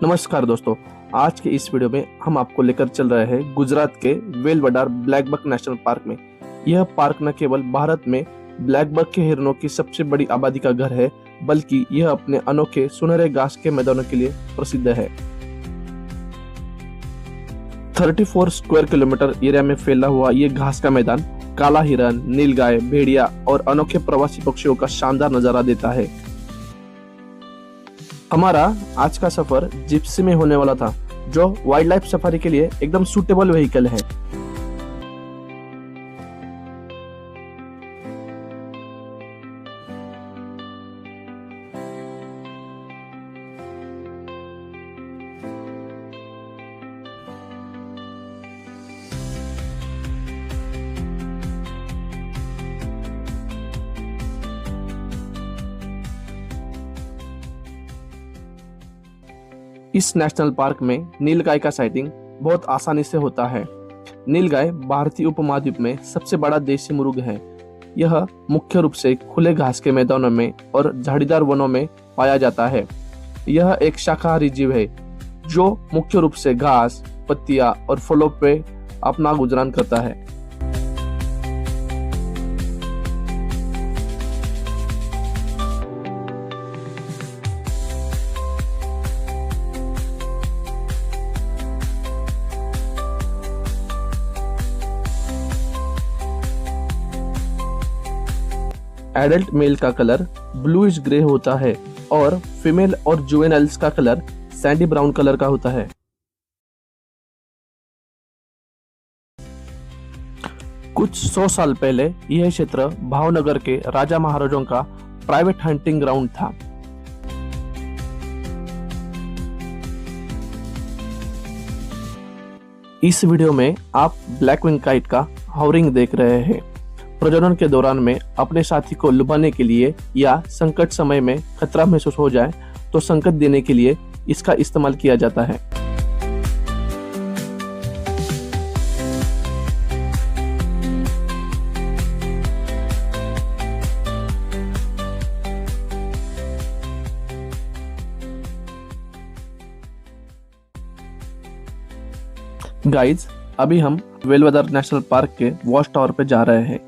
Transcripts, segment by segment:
नमस्कार दोस्तों। आज के इस वीडियो में हम आपको लेकर चल रहे हैं गुजरात के वेलवडार ब्लैक बक नेशनल पार्क में। यह पार्क न केवल भारत में ब्लैक बक के हिरणों की सबसे बड़ी आबादी का घर है, बल्कि यह अपने अनोखे सुनहरे घास के मैदानों के लिए प्रसिद्ध है। 34 स्क्वायर किलोमीटर एरिया में फैला हुआ ये घास का मैदान काला हिरन, नीलगाय, भेड़िया और अनोखे प्रवासी पक्षियों का शानदार नजारा देता है। हमारा आज का सफर जिप्सी में होने वाला था, जो वाइल्ड लाइफ सफारी के लिए एकदम सूटेबल व्हीकल है। इस नेशनल पार्क में नीलगाय का साइटिंग बहुत आसानी से होता है। नीलगाय भारतीय उपमहाद्वीप में सबसे बड़ा देसी मुर्ग है। यह मुख्य रूप से खुले घास के मैदानों में और झाड़ीदार वनों में पाया जाता है। यह एक शाकाहारी जीव है जो मुख्य रूप से घास, पत्तियां और फलों पे अपना गुजरान करता है। एडल्ट मेल का कलर ब्लूइश ग्रे होता है और फीमेल और जुवेनाइल्स का कलर सैंडी ब्राउन कलर का होता है। कुछ 100 साल पहले यह क्षेत्र भावनगर के राजा महाराजाओं का प्राइवेट हंटिंग ग्राउंड था। इस वीडियो में आप ब्लैक विंग काइट का हाउरिंग देख रहे हैं। प्रजनन के दौरान में अपने साथी को लुभाने के लिए या संकट समय में खतरा महसूस हो जाए तो संकेत देने के लिए इसका इस्तेमाल किया जाता है। गाइज, अभी हम वेलवदार नेशनल पार्क के वॉच टावर पे जा रहे हैं।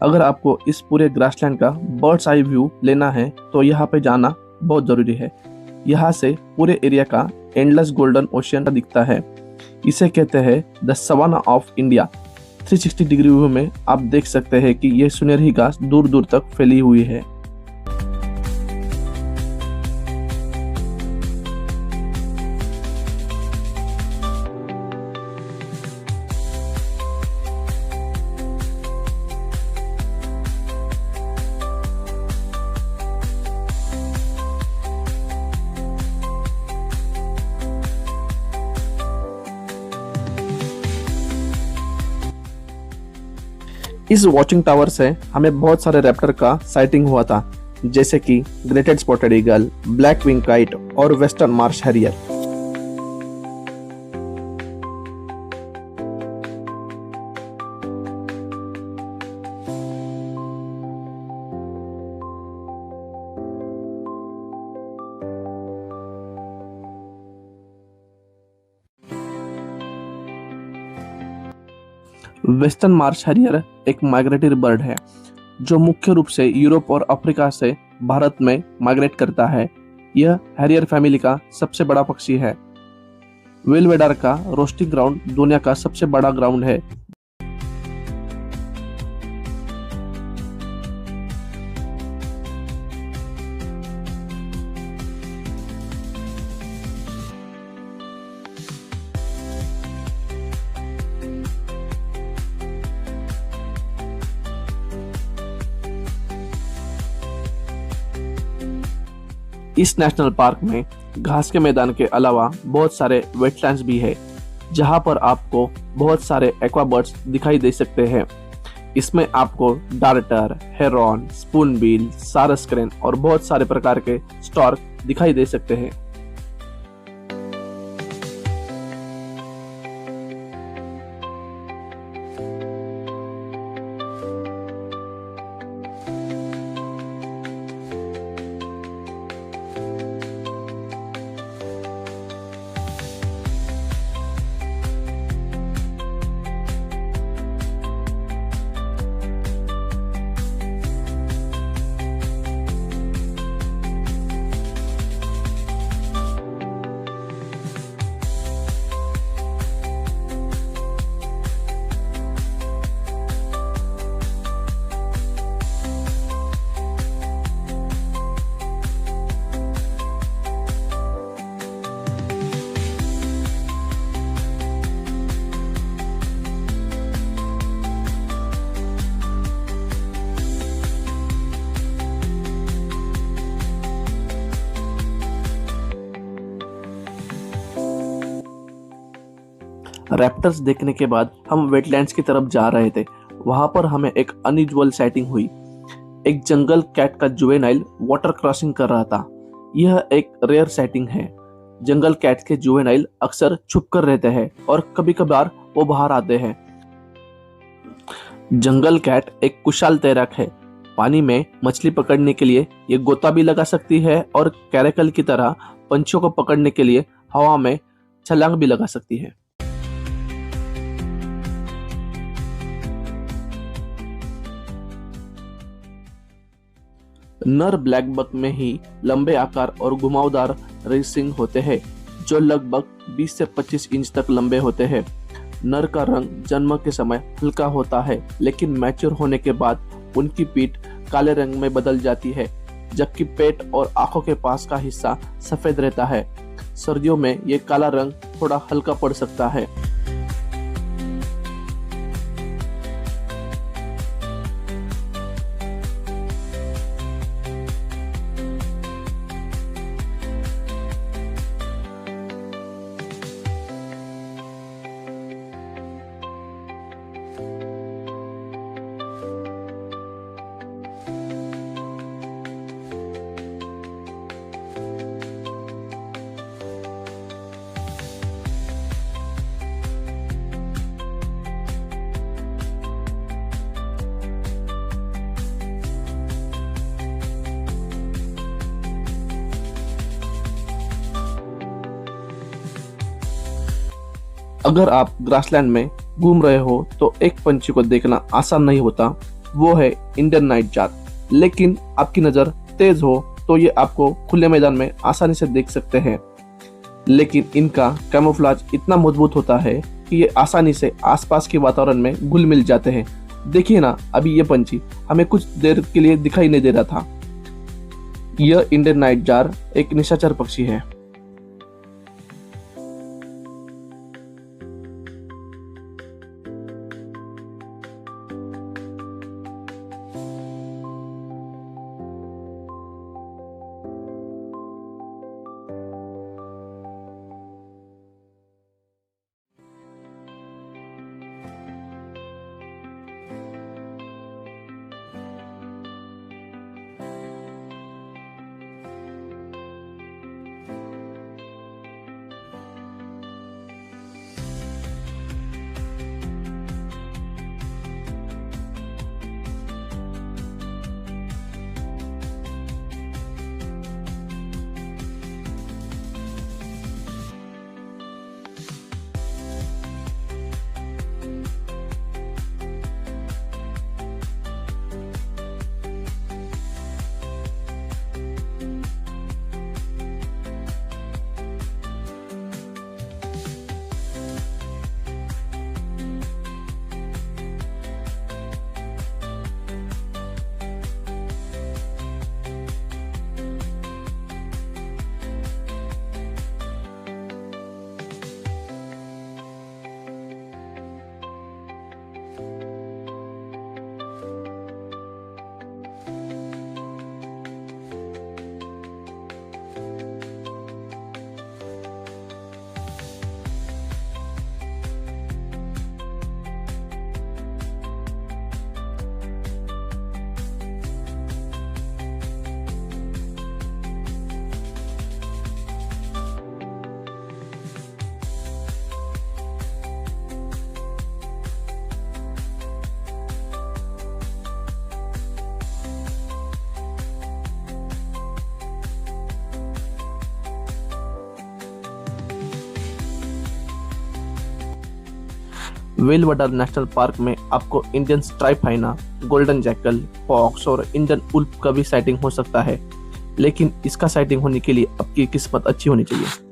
अगर आपको इस पूरे ग्रासलैंड का बर्ड्स आई व्यू लेना है तो यहाँ पे जाना बहुत जरूरी है। यहाँ से पूरे एरिया का एंडलेस गोल्डन ओशियन दिखता है। इसे कहते हैं the savannah of India. 360 degree view में आप देख सकते हैं कि ये सुनहरी घास दूर दूर तक फैली हुई है। इस वॉचिंग टावर से हमें बहुत सारे रैप्टर का साइटिंग हुआ था, जैसे कि greater spotted eagle, black wing kite और western marsh harrier. Western marsh harrier एक माइग्रेटरी बर्ड है जो मुख्य रूप से यूरोप और अफ्रीका से भारत में माइग्रेट करता है। यह हैरियर फैमिली का सबसे बड़ा पक्षी है। वेलवेडार का रोस्टिंग ग्राउंड दुनिया का सबसे बड़ा ग्राउंड है। इस नेशनल पार्क में घास के मैदान के अलावा बहुत सारे वेटलैंड्स भी है, जहां पर आपको बहुत सारे एक्वाबर्ड्स दिखाई दे सकते हैं। इसमें आपको डार्टर, हेरॉन, स्पूनबिल, सारस क्रेन और बहुत सारे प्रकार के स्टॉर्क दिखाई दे सकते हैं। रैप्टर्स देखने के बाद हम वेटलैंड्स की तरफ जा रहे थे। वहां पर हमें एक अनयूजुअल साइटिंग हुई। एक जंगल कैट का जुवेनाइल वाटर क्रॉसिंग कर रहा था। यह एक रेयर साइटिंग है। जंगल कैट के जुवेनाइल अक्सर छुप कर रहते हैं और कभी कभार वो बाहर आते हैं। जंगल कैट एक कुशल तैराक है। पानी में मछली पकड़ने के लिए ये गोता भी लगा सकती है और कैरेकल की तरह पंछियों को पकड़ने के लिए हवा में छलांग भी लगा सकती है। नर ब्लैक बक में ही लंबे आकार और घुमावदार रेसिंग होते हैं, जो लगभग 20 से 25 इंच तक लंबे होते हैं। नर का रंग जन्म के समय हल्का होता है, लेकिन मैच्योर होने के बाद उनकी पीठ काले रंग में बदल जाती है, जबकि पेट और आंखों के पास का हिस्सा सफेद रहता है। सर्दियों में ये काला रंग थोड़ा हल्का पड़ सकता है। अगर आप ग्रासलैंड में घूम रहे हो तो एक पंछी को देखना आसान नहीं होता। वो है इंडियन नाइटजार। लेकिन आपकी नज़र तेज हो तो ये आपको खुले मैदान में आसानी से देख सकते हैं। लेकिन इनका कैमोफ्लेज इतना मजबूत होता है कि ये आसानी से आसपास के वातावरण में घुल मिल जाते हैं। देखिए ना, अभी ये पंछी हमें कुछ देर के लिए दिखाई नहीं दे रहा था। यह इंडियन नाइटजार एक निशाचर पक्षी है। वेलवडर नेशनल पार्क में आपको Indian stripe hyena, golden jackal, fox और इंडियन उल्फ का भी साइटिंग हो सकता है। लेकिन इसका साइटिंग होने के लिए आपकी किस्मत अच्छी होनी चाहिए।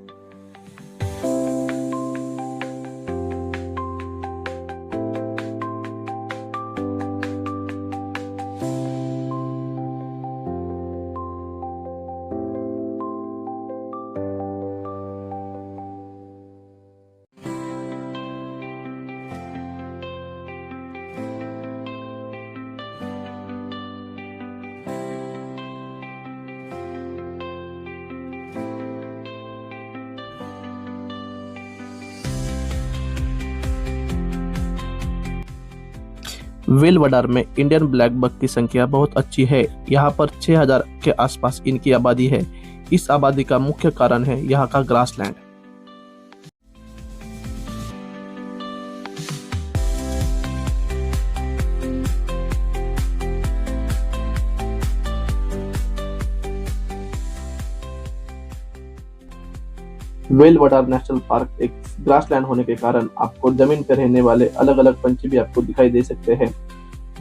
व्हेल वडार में इंडियन ब्लैक बग की संख्या बहुत अच्छी है। यहाँ पर 6000 के आसपास इनकी आबादी है। इस आबादी का मुख्य कारण है यहाँ का grassland. Whale Vadar national park एक ग्रासलैंड होने के कारण आपको जमीन पर रहने वाले अलग अलग पंछी भी आपको दिखाई दे सकते हैं,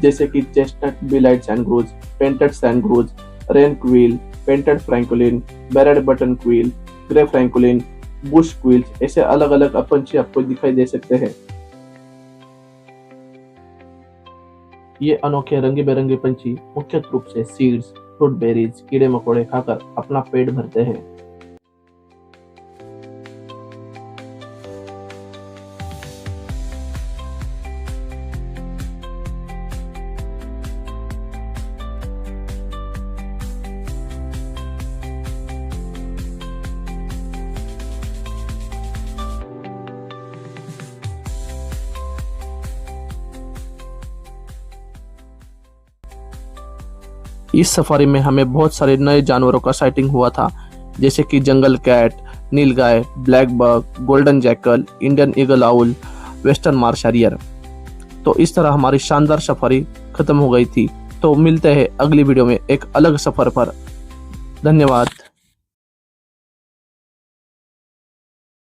जैसे कि chestnut bellied sandgrouse, painted sandgrouse, rain quail, painted francolin, barred button quail, grey francolin, bush quail, ऐसे अलग अलग पंछी आपको दिखाई दे सकते हैं। ये अनोखे रंग बिरंगे पंछी मुख्य रूप से सीड्स, फ्रूट बेरीज, कीड़े मकोड़े खाकर अपना पेट भरते हैं। इस सफारी में हमें बहुत सारे नए जानवरों का साइटिंग हुआ था, जैसे कि jungle cat, nilgai, blackbuck, golden jackal, Indian eagle owl, western marsh harrier. तो इस तरह हमारी शानदार सफारी खत्म हो गई थी। तो मिलते हैं अगली वीडियो में एक अलग सफर पर। धन्यवाद।